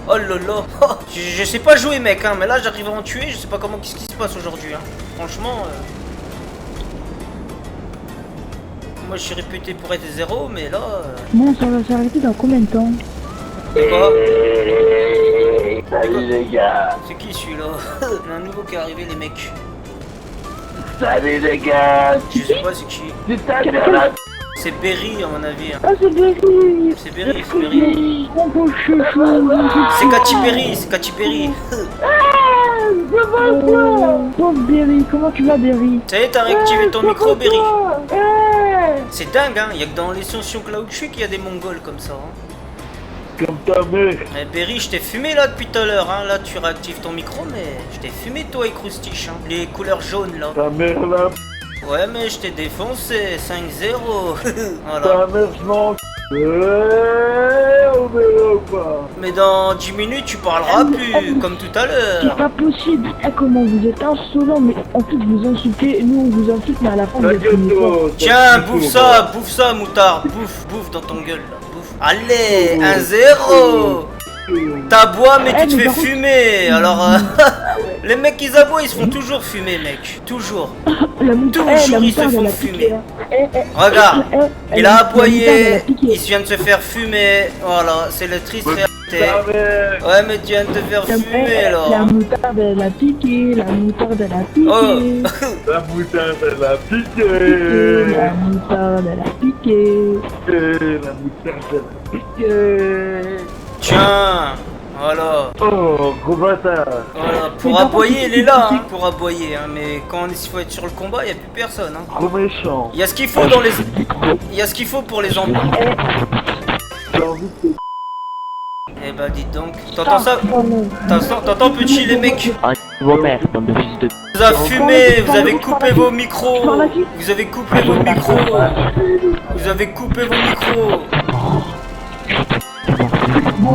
Oh lolo, je sais pas jouer mec, hein, mais là j'arrive à en tuer, je sais pas comment qu'est-ce qui se passe aujourd'hui. Hein. Franchement, moi je suis réputé pour être zéro, mais là. Bon, ça va s'arrêter dans combien de temps? C'est quoi? Salut les gars. C'est qui celui-là? Il y a un nouveau qui est arrivé les mecs. Salut les gars. Je sais pas c'est qui. Putain de la... C'est Berry à mon avis. Hein. Ah, c'est Berry. C'est Berry, c'est Berry. Oh, mon chouchou. C'est Katy Perry, c'est Katy Perry. Oh, Berry, comment tu vas, Berry? Ça y est, t'as réactivé ton micro, Berry. C'est dingue, hein. Y'a que dans les stations Cloud-Chuck qu'il y a des Mongols comme ça. Hein. Comme ta mère. Eh Berry, je t'ai fumé là depuis tout à l'heure, hein. Là tu réactives ton micro, mais je t'ai fumé toi et Croustiche, hein. Les couleurs jaunes là. Ta mère là. Ouais, mais je t'ai défoncé, 5-0. Voilà. Ta mère je m'en... on verra pas. Mais dans 10 minutes tu parleras plus, comme tout à C'est l'heure. pas possible. Eh, comment vous êtes insolent, mais en fait vous insultez, nous on vous insulte, mais à la fin vous Ta êtes gueule une fois. toi. Tiens, bouffe ça, moutarde. Bouffe dans ton gueule là. Bouffe. Allez, 1-0. T'aboies mais tu te fais fumer. Alors, les mecs qui aboient ils se font toujours fumer, mec. Toujours. La moutarde, Toujours ils se font fumer. Regarde, il a aboyé, il vient de se faire fumer. Voilà, c'est la triste réalité. Ta mère. Ouais, mais tu viens de te faire fumer La alors. moutarde elle a piqué, la moutarde elle a piqué. Oh. La moutarde elle a piqué. La moutarde elle a piqué. La moutarde elle a piqué. Tiens, voilà. Oh, gros bâtard. Voilà, pour aboyer, il est là, hein, pour aboyer, hein, mais quand il faut être sur le combat, il n'y a plus personne. Hein. Trop méchant. Il y a ce qu'il faut dans les... Il y a ce qu'il faut pour les enfants. J'ai envie de te... Eh bah dites donc, t'entends ça? T'entends petit les mecs? Ah, vos mères, bande de fils de... Vous avez fumé, vous avez coupé vos micros. Vous avez coupé vos micros. Vous avez coupé vos micros.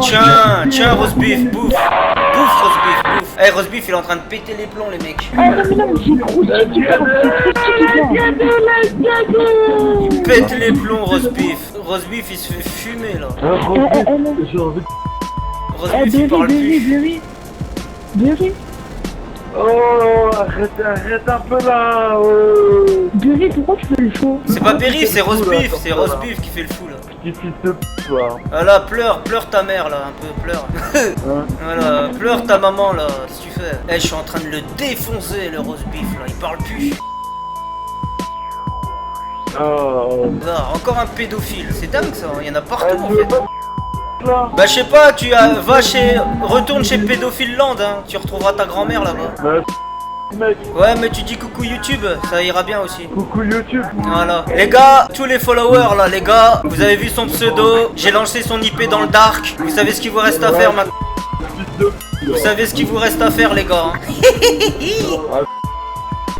Tiens, Rosebif, bouffe, Rosebif, bouffe. Eh, Rosebif, il est en train de péter les plombs, les mecs. Eh, non, mais c'est Croustiche qui parle, c'est Croustiche qui parle. Il pète les plombs, Rosebif. Rosebif, il se fait fumer, là. J'ai envie de... Rosebif, il parle plus. Berry. Oh, arrête un peu là. Berry, pourquoi tu fais le show? C'est pas Berry, c'est Rosebif, c'est Rosebif qui fait le fou, là. Petit fils de p***, toi. Voilà, pleure ta mère, là, un peu, pleure. Hein? Voilà, pleure ta maman, là. Qu'est-ce que tu fais? Eh, je suis en train de le défoncer, le Rosebif, là. Il parle plus. Oh. Ah, encore un pédophile, c'est dingue ça, il y en a partout en Tu veux fait. pas là? Bah je sais pas, retourne chez Pédophile Land, hein. Tu retrouveras ta grand-mère là-bas. Mec, Ouais mais tu dis coucou YouTube, ça ira bien aussi. coucou YouTube. Voilà. Les gars, tous les followers là, les gars, vous avez vu son pseudo, j'ai lancé son IP dans le dark. Vous savez ce qu'il vous reste à faire maintenant. Vous savez ce qu'il vous reste à faire les gars. Hein.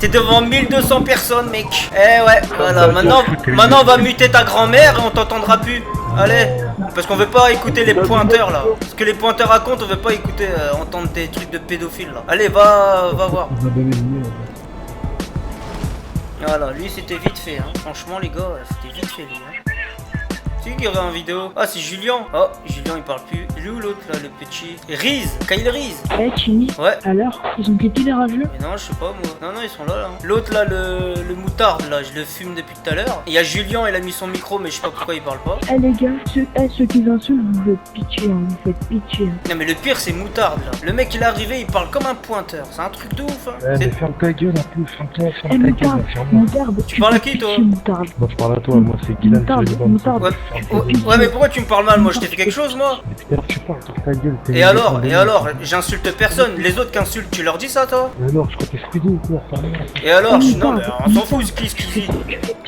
T'es devant 1200 personnes mec. Eh ouais, voilà, maintenant on va muter ta grand-mère et on t'entendra plus. Allez, parce qu'on veut pas écouter les pointeurs là. Ce que les pointeurs racontent, on veut pas écouter, entendre des trucs de pédophiles là. Allez, va voir. Voilà, lui c'était vite fait, hein. Franchement les gars, c'était vite fait lui. Hein. C'est qui aurait en vidéo? Ah, c'est Julien. Oh, Julien il parle plus. Il est où l'autre là, le petit? Riz, Kyle Riz. Eh, Chini. Ouais. Alors, ils ont quitté les rageux? Mais non, je sais pas moi. Non, ils sont là, là. L'autre là, le moutarde là, je le fume depuis tout à l'heure. Il y a Julien, il a mis son micro, mais je sais pas pourquoi il parle pas. Eh les gars, ceux qui insultent, vous faites pitié, hein, vous faites pitié. Hein. Non, mais le pire, c'est moutarde là. Le mec il est arrivé, il parle comme un pointeur. C'est un truc de ouf, hein. Ouais, mais ferme ta gueule un peu, ferme ta Eh, gueule, moutarde, ferme-moi. moutarde, Tu parles à fais qui, toi? pitié, moutarde. Moi je parle à toi, moi c'est Guylaine, Moutarde, je vais moutarde. Ouais, ouais, mais pourquoi tu me parles mal? Moi, je t'ai fait quelque chose, moi? Putain, tu parles, sur ta gueule. Et alors, j'insulte personne. Les autres qui insultent, tu leur dis ça, toi? Et alors, je crois que t'es Squiddy ou quoi? Et alors, non, mais on s'en fout ce qui dit.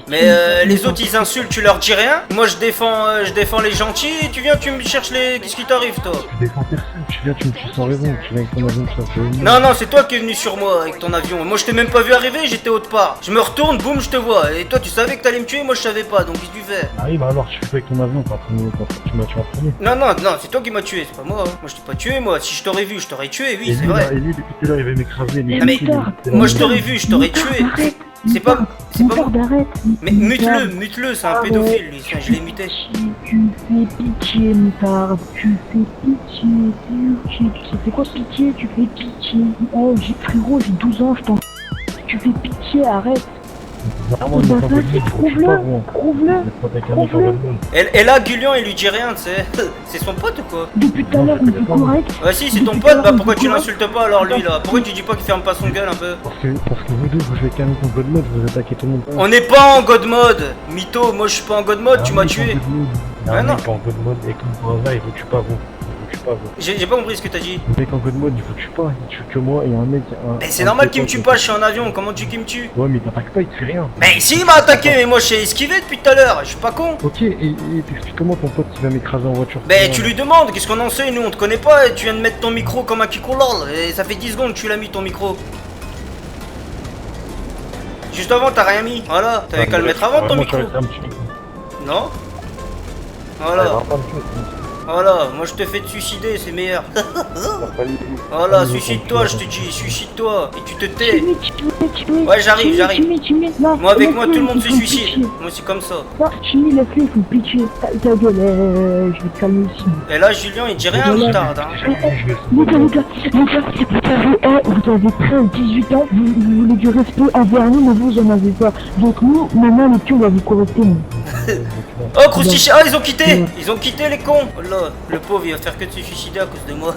Mais les autres ils insultent, tu leur dis rien. Moi je défends les gentils et tu viens, tu me cherches les. Qu'est-ce qui t'arrive, toi? Tu défends personne, tu viens, tu me tues sans raison, tu viens avec ton avion, ça fait. Non, c'est toi qui es venu sur moi avec ton avion. Moi je t'ai même pas vu arriver, j'étais autre part. Je me retourne, boum, je te vois. Et toi tu savais que t'allais me tuer, moi je savais pas, donc qu'est-ce que tu fais? Ah oui, bah alors, tu fais avec ton avion, tu m'as tué en premier. Non, c'est toi qui m'as tué, c'est pas moi. Moi je t'ai pas tué, moi. Si je t'aurais vu, je t'aurais tué, oui, c'est vrai. Et lui, depuis tout à l'heure, il va m'écraser. Non mais, moi je t'aurais vu, je t'aurais tué. C'est pas. Arrête. Mais mute-le, c'est un pédophile lui, ça, je l'ai muté. Tu fais pitié, Moutarde. Tu fais pitié. C'est quoi pitié? Tu fais pitié. Oh, frérot, j'ai 12 ans, je t'en. Tu fais pitié, arrête. Prouve-le. Et là, Gulian, il lui dit rien, tu sais. C'est son pote ou quoi? Depuis tout à l'heure, il est correct. Ouais, si, c'est ton pote, bah pourquoi tu l'insultes pas alors lui là? Pourquoi tu dis pas qu'il ferme pas son gueule un peu? Parce que vous deux, vous jouez quand même en God Mode, vous attaquez tout le monde. On n'est pas en God Mode, mytho, moi je suis pas en God Mode, tu m'as tué. Ah non, pas en God Mode, et comme par hasard, il vous tue pas vous. J'ai pas compris ce que t'as dit. Le mec en God Mode, il vous tue pas, il tue que moi et un mec. Mais c'est normal qu'il me tue pas, je suis en avion, comment tu veux qu'il me tue? Ouais, mais il t'attaque pas, il te fait rien. Mais si, il m'a attaqué, mais moi je sais esquiver depuis tout à l'heure, je suis pas con. Ok, et t'expliques comment ton pote qui va m'écraser en voiture? Mais tu lui demandes, qu'est-ce qu'on en sait, nous on te connaît pas, et tu viens de mettre ton micro comme un kikolol, et ça fait 10 secondes que tu l'as mis ton micro. Juste avant, t'as rien mis, voilà, t'avais qu'à le mettre avant ton micro. Non? Voilà, moi je te fais te suicider, c'est meilleur. Voilà, suicide-toi, je te dis, suicide-toi, et tu te tais. Ouais, j'arrive. Moi, avec moi, tout le monde se suicide. Moi, c'est comme ça. Non, Chimie, laisse-le, il faut pitié. Ta gueule, je vais te calmer aussi. Et là, Julien, il dit rien, Moutarde. Les gars, vous avez 13, 18 ans, vous voulez du respect envers nous, mais vous en avez pas. Donc nous, maintenant, les pions, on va vous correcter, nous. Oh, Croustiche, ah, ils ont quitté les cons. Oh là, le pauvre, il va faire que de se suicider à cause de moi.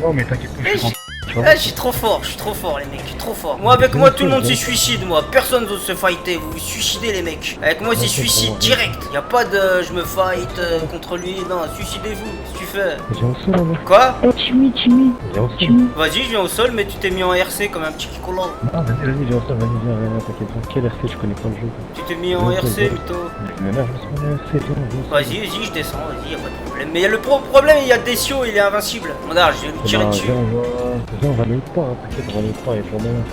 Non, mais t'inquiète pas, je suis trop fort, les mecs, je suis trop fort. Moi, avec moi, tout le monde se suicide, moi. Personne n'ose se fighter, vous vous suicidez, les mecs. Avec moi, c'est suicide direct. Y a pas de je me fight contre lui, non, suicidez-vous, qu'est-ce que tu fais? Viens au sol, là. Quoi? Chimie. Viens au sol. Vas-y, je viens au sol, mais tu t'es mis en RC comme un petit kikola. Ah, vas-y, viens au sol, viens, t'inquiète pas. Quel RC, je connais pas le jeu. Tu t'es mis en RC, mytho. Mais là, je me suis mis en RC, toi. Vas-y, je descends, vas-y, y'a pas de problème. Mais le problème, il y a Decio, il est invincible. Regarde, je vais lui tirer dessus. Viens, on va le pas, t'inquiète, on va le pas, il y a toujours moyen.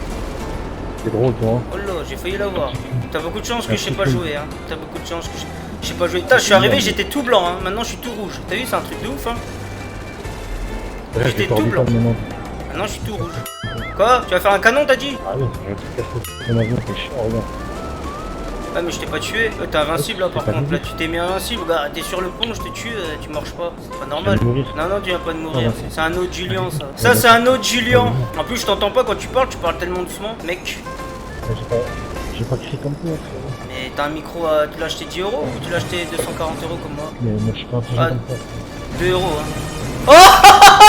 C'est drôle, toi, hein. Oh là, j'ai failli l'avoir. T'as beaucoup de chance que je sais pas jouer, hein. T'as beaucoup de chance que je sais pas jouer. Putain, je suis arrivé, j'étais tout blanc, hein. Maintenant, je suis tout rouge. T'as vu, c'est un truc de ouf, hein. J'étais tout blanc. Maintenant, je suis tout rouge. Quoi? Tu vas faire un canon, t'as dit? Ah oui, j'ai un truc à foutre. Ton avion, c'est chiant, regarde. Ah mais je t'ai pas tué, t'es invincible là par contre, là tu t'es mis invincible, gars, t'es sur le pont, je te tue, tu marches pas, c'est pas normal. Non, tu viens pas de mourir, c'est un autre Julien ça. Ça c'est un autre Julien. En plus je t'entends pas quand tu parles tellement doucement, mec. J'ai pas crié comme toi. Mais t'as un micro, tu l'as acheté 10 € ou tu l'as acheté 240 € comme moi? Mais moi je suis pas un truc comme ça. 2 € hein. Oh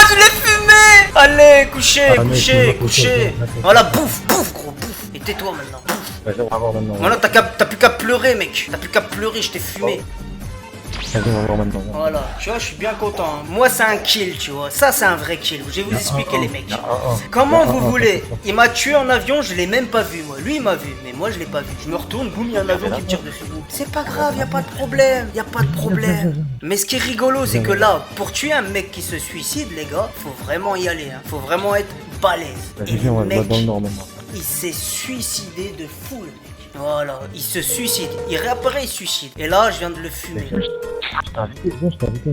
je l'ai fumé. Allez, couchez. Voilà, bouffe, gros, bouffe. Et tais-toi maintenant. Vas-y, on va voir maintenant. Voilà, t'as plus qu'à pleurer, mec. T'as plus qu'à pleurer, je t'ai fumé. Vas-y, on va voir maintenant. Voilà, tu vois, je suis bien content. Hein. Moi, c'est un kill, tu vois. Ça, c'est un vrai kill. Je vais vous expliquer, les mecs. Comment vous voulez? Il m'a tué en avion, je l'ai même pas vu, moi. Lui, il m'a vu, mais moi, je l'ai pas vu. Je me retourne, boum, il y a un avion qui me tire dessus. C'est pas grave, y a pas de problème. Mais ce qui est rigolo, c'est que là, pour tuer un mec qui se suicide, les gars, faut vraiment y aller. Hein. Faut vraiment être balèze. Vas-y, on va le mettre dans le nord maintenant. Il s'est suicidé de fou, le mec. Voilà, il se suicide. Il réapparaît, il se suicide. Et là, je viens de le fumer. Je t'ai invité.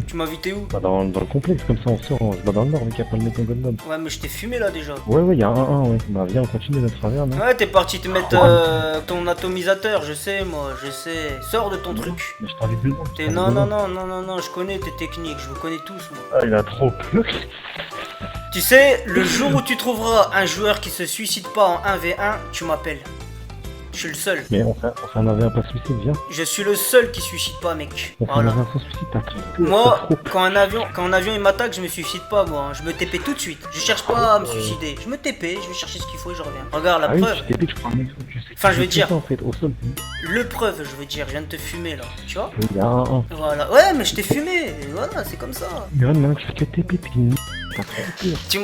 Tu m'as invité où? Bah dans le complexe, comme ça on sort, on se bat dans le nord, mais qu'il n'y a pas le mec en God Mode. Ouais, mais je t'ai fumé là déjà. Ouais, il y a un, ouais. Bah viens, on continue notre travers, non? Ouais, t'es parti te mettre ton atomisateur, je sais, moi, je sais. Sors de ton truc. Mais je t'invite dedans. Non, je connais tes techniques, je vous connais tous, moi. Ah, il a trop peur. Tu sais, le jour où tu trouveras un joueur qui se suicide pas en 1v1, tu m'appelles. Je suis le seul. Mais on s'en avait un pas suicide, viens. Je suis le seul qui suicide pas, mec. On s'en Voilà. avait un sans suicide, t'as trop. Moi, quand un avion il m'attaque, je me suicide pas, moi. Hein. Je me TP tout de suite. Je cherche pas à me suicider. Je me TP, je vais chercher ce qu'il faut et je reviens. Regarde la Ah oui, preuve. tu t'es je prends un mec, tu sais. Enfin, je veux Tu dire. fais ça, en fait, au sol. Le preuve, je veux dire. Je viens de te fumer là. Tu vois? Il y a un. Voilà. Ouais, mais je t'ai fumé. Et voilà, c'est comme ça. Mais maintenant que je fais TP, t'es une. T'as trop peur. Tu...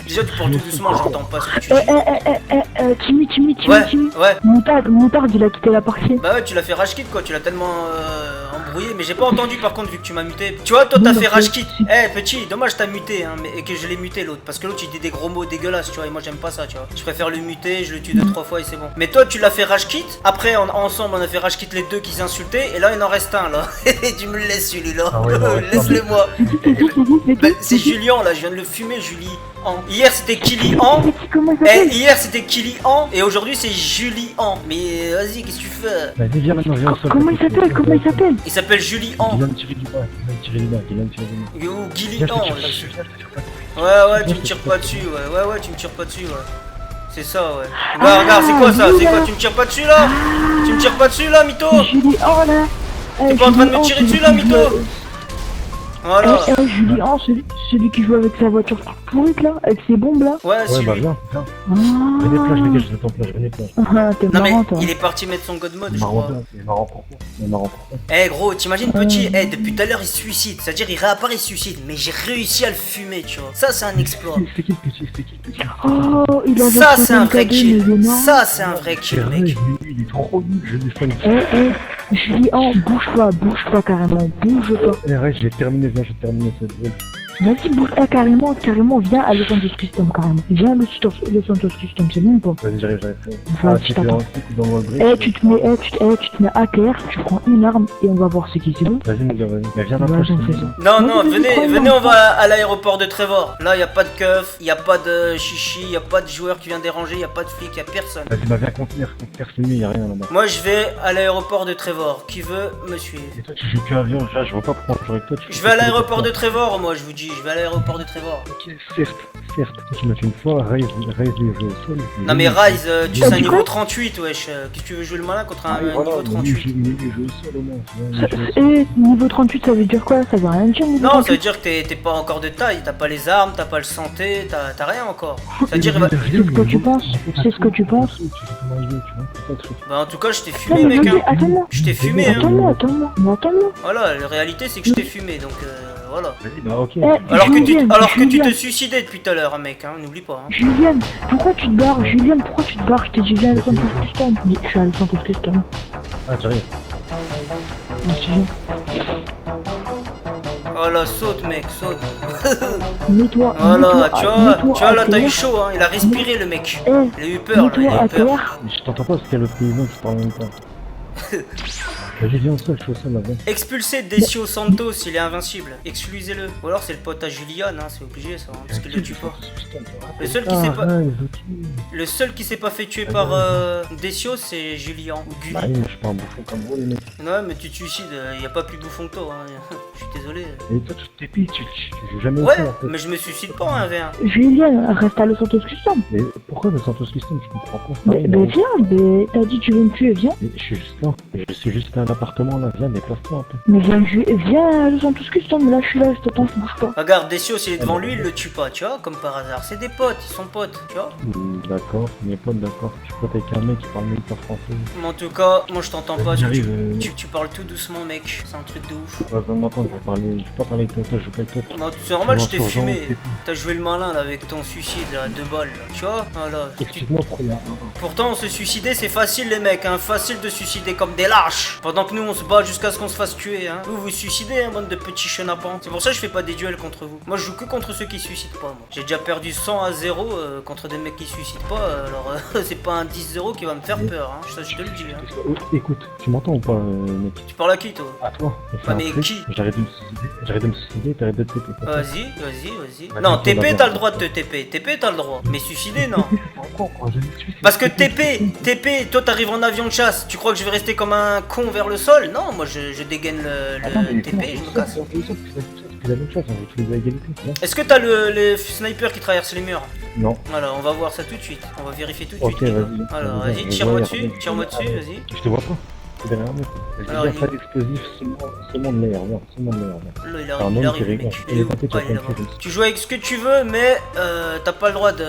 Déjà, tu parles tout doucement, j'entends pas ce que tu dis. Timmy, Ouais. Montard, il a quitté la partie. Bah ouais, tu l'as fait rage quit quoi, tu l'as tellement embrouillé, mais j'ai pas entendu par contre vu que tu m'as muté. Tu vois, toi t'as fait rage quit. Eh petit, dommage t'as muté hein, et que je l'ai muté l'autre, parce que l'autre il dit des gros mots dégueulasses, tu vois, et moi j'aime pas ça, tu vois. Je préfère le muter, je le tue 2-3 fois et c'est bon. Mais toi tu l'as fait rage quit, après ensemble on a fait rage quit les deux qui s'insultaient, et là il en reste un là. Et tu me le laisses celui-là, Ah ouais, non, laisse-le moi. Bah, c'est Julien. Julien là, je viens de le fumer, Julie. Hier c'était Kilian. Comment il Eh, s'appelle? hier c'était Kilian et aujourd'hui c'est Julian. Mais vas-y, qu'est-ce que tu fais? Vas-y, viens maintenant, viens au sol. Comment il s'appelle? Il s'appelle Julian Il vient de tirer du bas, ou Viens, Guilian. je te tire pas dessus, viens, je te tire pas dessus. Ouais, tu me tires pas dessus, ouais, tu me tires pas dessus, ouais. C'est ça, ouais. Regarde, c'est quoi ça? C'est quoi? Tu me tires pas dessus là? Tu me tires pas dessus là, mytho? Julien là. T'es pas en train de me tirer dessus là, mytho? Voilà. Julien, celui qui joue avec sa voiture toute pourrite là, avec ses bombes là. Ouais, Ouais, c'est bah lui. viens, viens. Ah, Venez plage, les gars, je t'attends plage, venez plage. Ah, t'es Non mais marrant toi. il est parti mettre son god mode, je Marrant, crois. c'est marrant pourquoi? C'est marrant pourquoi? Eh gros, t'imagines petit, depuis tout à l'heure il se suicide, c'est-à-dire il réapparaît, il se suicide, mais j'ai réussi à le fumer, tu vois. Ça c'est un exploit. C'est qui le petit? C'est qui le petit? Oh, il avait Ça c'est un 64 vrai kill. mais il est marrant. Ça c'est un vrai kill, C'est vrai, mec. lui, il est trop nul, je l'ai fait. Julien, bouge pas carrément, bouge pas. Eh, ouais, je l'ai terminé, viens, j'ai terminé cette zone. Vas-y, bouge pas carrément, viens à Los Santos Custom carrément. Viens à Los Santos Custom, c'est bon ou pas? Vas-y, j'arrive. Vas-y, Ah, tu fais un truc dans le break. tu te mets AKR, tu prends une arme et on va voir ce qui c'est bon. Vas-y, mon gars, vas-y. Mais viens, la Ouais, plage, j'en fais c'est ça. Non, non, Vas-y, vas-y, venez, prends-le. on va à l'aéroport de Trevor. Là, y a pas de keuf, y a pas de chichi, y a pas de joueur qui vient déranger, y a pas de flic, y a personne. Vas-y, bah viens contenir, c'est mieux, y'a rien là-bas. Moi, je vais à l'aéroport de Trevor. Qui veut me suivre? Et toi, tu joues que avion, là, je vois pas pourquoi je avec toi. Je vais à l'aéroport de Trevor, moi, je vous dis. Je vais à l'aéroport de Trevor. Ok, certes. Toi, tu m'as fait une fois, raise les jeux au sol. Non, mais Rise, tu sais, un du niveau coup 38, wesh. Qu'est-ce que tu veux jouer le malin contre un Voilà, niveau 38? mais les jeux au sol au moins, tu vois, les jeux au sol. Niveau 38, ça veut dire quoi? Ça veut rien dire, niveau Non, ça 38. veut dire que t'es pas encore de taille. T'as pas les armes, t'as pas le santé, t'as rien encore. Ça veut dire. Mais C'est ce que tu penses, c'est ce que tu penses. Tu fais comme un jeu, tu vois, c'est ça le truc. Bah, en tout cas, je t'ai Non, fumé, mais mec. vas-y, Hein. attends-moi. Je t'ai fumé, hein. Attends-moi. Voilà, la réalité, c'est que je t'ai fumé, donc voilà. Vas-y, bah ok. Alors que tu te Julien, suicidais depuis tout à l'heure, hein, mec, hein, n'oublie pas. Hein. Julien, pourquoi tu te barres? Julien, pourquoi tu te barres? Je t'ai dit viens à Los Santos Custom. Mais je suis à Los Santos Custom. Ah, j'arrive. Oh là, saute, mec, saute. Mets-toi. Voilà, tu vois, là, t'as eu AKR. chaud, hein, il a respiré, le mec. Eh, Il a eu peur, là, il mets-toi a eu peur. AKR. Mais je t'entends pas parce qu'il y a l'autre paysan qui parle en même temps. Vas-y, viens au sol, je suis au sol là-bas. Expulsez Decio Santos, il est invincible. Exclusez-le. Ou alors c'est le pote à Julian, hein, c'est obligé ça, hein, parce qu'il le tue pas. Le seul qui s'est pas, le seul qui s'est pas fait tuer par Decio, c'est Julian ou Gulli. Bah oui, mais je suis pas un bouffon comme vous, les mecs. Ouais, mais tu te suicides, y a pas plus bouffon que toi, hein. Je suis désolé. Et toi, tu t'épilles, tu joues jamais au Ouais, sol en fait. mais je me suicide pas, hein, V1. Julien, reste à Los Santos Custom. Mais pourquoi le Santos Custom, je comprends pas. Mais viens, mais t'as dit tu veux me tuer, viens. Mais je suis juste là, je suis juste à l'appartement là, viens, déplace-toi un peu. Mais viens à Los Santos Custom, là je suis là, je t'attends, je bouge pas. Regarde, Decio, s'il est devant lui, il le tue pas, tu vois, comme par hasard. C'est des potes, ils sont potes, tu vois. D'accord, mes potes, d'accord. Je suis pote avec un mec qui parle même pas français. Mais en tout cas, moi je t'entends pas. J'arrive, Tu parles tout doucement, mec. C'est un truc de ouf. Ouais, va m'entendre, je vais pas parler avec toi, je joue pas avec toi. Non, c'est normal, je t'ai Sur fumé. Jean, T'as joué le malin là avec ton suicide là, à 2 balles là. Tu vois, voilà. Excuse-moi, pourquoi Pourtant, se suicider c'est facile, les mecs, hein. Facile de suicider comme des lâches. Pendant que nous on se bat jusqu'à ce qu'on se fasse tuer, hein. Vous vous suicidez, hein, bande de petits chenapans. C'est pour ça que je fais pas des duels contre vous. Moi je joue que contre ceux qui se suicident pas, moi. J'ai déjà perdu 100 à 0 contre des mecs qui se suicident pas. Alors c'est pas un 10-0 qui va me faire peur, hein. Ça je te le dis, hein. Écoute, tu m'entends ou pas, mec? Tu parles à qui toi? À toi. On fait Ah, un mais truc, qui? J'arrête de me suicider, t'arrêtes de te TP. Vas-y. Bah, Non, t'inquiète, TP va t'as bien. le droit de te TP. TP t'as le droit. Mais suicider non. Pourquoi je me suis fait- Parce que TP, toi t'arrives en avion de chasse, tu crois que je vais rester comme un con vers le sol? Non, moi je dégaine Attends, le mais TP, je me casse. C'est la même chose, on va trouver à égalité. Non. Est-ce que t'as les snipers qui traversent les murs? Non. Voilà, on va voir ça tout de suite, on va vérifier tout de Ok, suite. vas-y. Alors, Vas-y, vas-y, vas-y, tire-moi regarde, dessus, regarde. tire-moi dessus, vas-y. Je te vois pas. C'est derrière moi. Alors, Vas-y, viens, pas d'explosif, seulement de l'air, viens, seulement de l'air. viens. Là, il Ah, arrive, non, il arrive, c'est mec. rigolo. Il est où? Il est Ah, il est pas là-bas. fait. Tu joues avec ce que tu veux, mais t'as pas le droit de...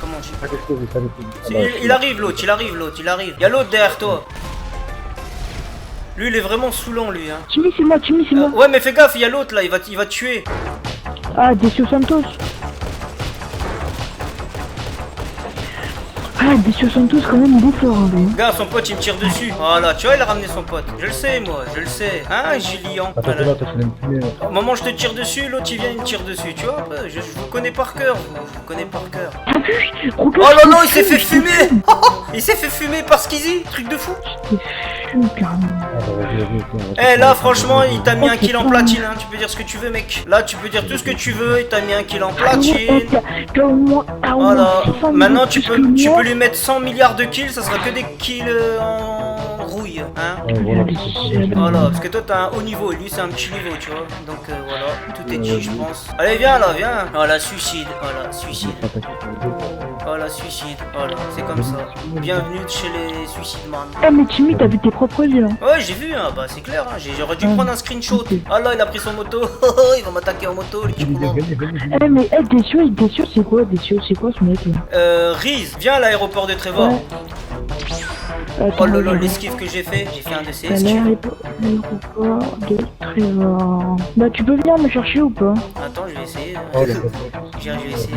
Comment on dit? Pas d'explosif, pas d'explosif. Il arrive l'autre, il arrive l'autre, il arrive. Il y a l'autre derrière toi. Lui, il est vraiment saoulant, lui. Hein. Timmy, c'est moi, Timmy, c'est moi. Ouais, mais fais gaffe, il y a l'autre là, il va te tuer. Ah, Decio Santos. Ah, Decio Santos, quand même, il est fort, hein, lui. Gars, son pote, il me tire dessus. Voilà, tu vois, il a ramené son pote. Je le sais, moi, je le sais. Hein, Gillian. Attends, Voilà. là, t'as fait une fumée. Au moment où je te tire dessus, l'autre, il vient, il me tire dessus. Tu vois, je vous connais par cœur, je vous connais par cœur. Regarde, Oh là là, il s'est fait fumer. Il s'est fait fumer par Skizzy, truc de fou. Fume, carrément. Ah, bah, vas-y. Eh là franchement il t'a mis un kill en platine hein. Tu peux dire ce que tu veux mec. Là tu peux dire tout ce que tu veux. Il t'a mis un kill en platine. T'as au moins Voilà. 600 Maintenant plus tu que moi. peux lui mettre 100 milliards de kills. Ça sera que des kills en rouille hein. Ouais, voilà. Voilà parce que toi t'as un haut niveau et lui c'est un petit niveau tu vois. Donc voilà. Tout est dit je pense. Allez viens là viens. Voilà suicide. Voilà suicide. Voilà suicide. Voilà c'est comme ça. Bienvenue chez les suicidman. Eh, mais Timmy, t'as vu tes propres yeux, hein. Ouais j'ai vu hein. Bah c'est clair hein. J'aurais dû prendre un screenshot. Ah là il a pris son moto. Il va m'attaquer en moto le kikoumon. Eh, mais Decio, c'est quoi, Decio? C'est quoi ce mec, là? Riz, viens à l'aéroport de Trevor. Ouais. Oh là là, regarde. l'esquive que j'ai fait un de ces À esquives. l'aéroport de Trevor. Bah, tu peux venir me chercher ou pas? Attends, je vais essayer. Oh, Je vais essayer.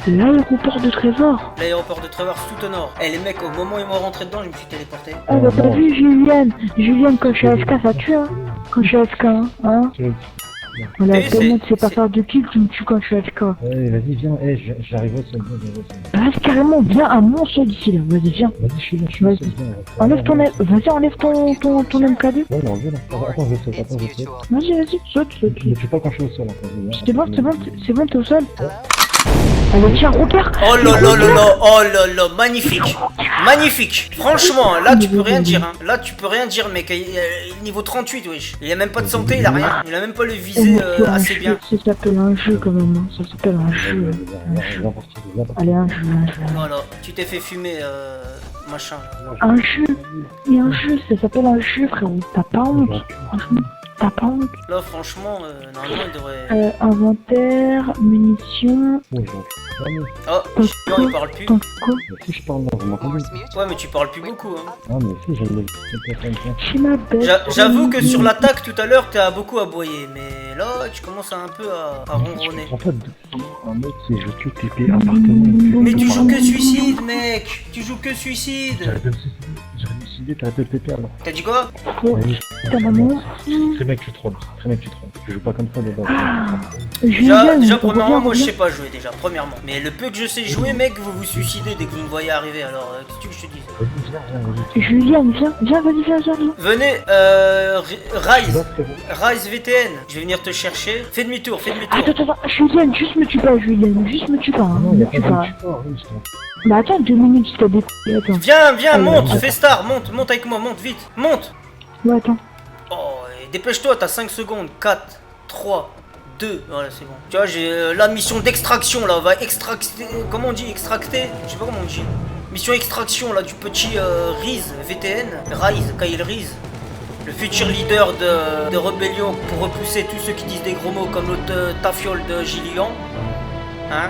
L'aéroport de Trevor. L'aéroport de Trevor, c'est tout au nord. Eh les mecs, au moment où ils m'ont rentré dedans, je me suis téléporté. Ah, bah, t'as vu, Julienne, quand je suis AFK, ça tue, hein. Quand je suis AFK, hein. Voilà, Oui, tellement tu sais pas c'est- faire de kill, tu me tues quand je suis AFK. Ouais, vas-y, viens, j'arrive au sol, Vas-y, carrément, viens à mon sol ici, là. Vas-y, viens. Vas-y, je suis là, je suis là. Enlève ton, vas-y, enlève ton MK2. Ouais, non, viens là. Attends, je saute, attends, je saute. Vas-y, saute. Ne tue pas quand je suis au sol, attends, viens. C'est bon, t'es au sol. Allez, tiens, repère. Oh là là là là, oh là là, magnifique. Magnifique. Franchement, là tu peux rien dire. Hein. Là tu peux rien dire, mec. Il est niveau 38, wesh. Il a même pas de santé, il a rien. Il a même pas le visé assez bien. Ça s'appelle un jeu, quand même. Hein. Ça s'appelle un jeu. Viens partir, viens partir. Allez, un jeu. Voilà, tu t'es fait fumer, machin. Un jeu. Il y a un jeu, ça s'appelle un jeu, frérot. T'as pas honte. Franchement, t'as pas honte. Là, franchement, normalement, il devrait. Inventaire, munitions. Ouais, j'en suis Oh, Gillian, il parle plus. Attends, quoi? Si je parle là, vous m'entendez? Ouais, mais tu parles plus beaucoup. Hein. Ah, mais si, j'ai le... Chez ma bête. J'avoue que sur l'attaque tout à l'heure, t'as beaucoup aboyé, mais là, tu commences un peu à ronronner. En fait, un mec, c'est je que TP appartement. Mais tu joues que suicide, mec. Tu joues que suicide. J'aurais décidé, t'arrêtes de TP alors. T'as dit quoi? Vas-y. Ta maman. Très mec, tu trolls. Très mec, tu trolles. Je joue pas comme ça de base. Déjà premièrement, moi je sais pas jouer déjà, premièrement. Mais le peu que je sais jouer, mec, vous vous suicidez dès que vous me voyez arriver, alors qu'est-ce que je te dis? Vas-y, viens. Julienne, viens, vas-y, viens. Venez, Rise VTN, je vais venir te chercher. Fais demi-tour. Attends, Julienne, juste me tue pas, hein. Non, y'a Me tue pas pas. de support, oui, je t'en... Bah attends, 2 minutes, je t'ai découpé, attends. Viens, monte, fais star, monte avec moi, monte vite, monte. Ouais, attends. Oh, et dépêche-toi, t'as 5 secondes, 4, 3, 2, voilà c'est bon. Tu vois, j'ai la mission d'extraction là, on va extracter, comment on dit, extracter? Je sais pas comment on dit. Mission extraction là du petit Riz VTN, Kyle Riz. Le futur leader de rébellion pour repousser tous ceux qui disent des gros mots comme l'autre tafiole de Gillian. Hein?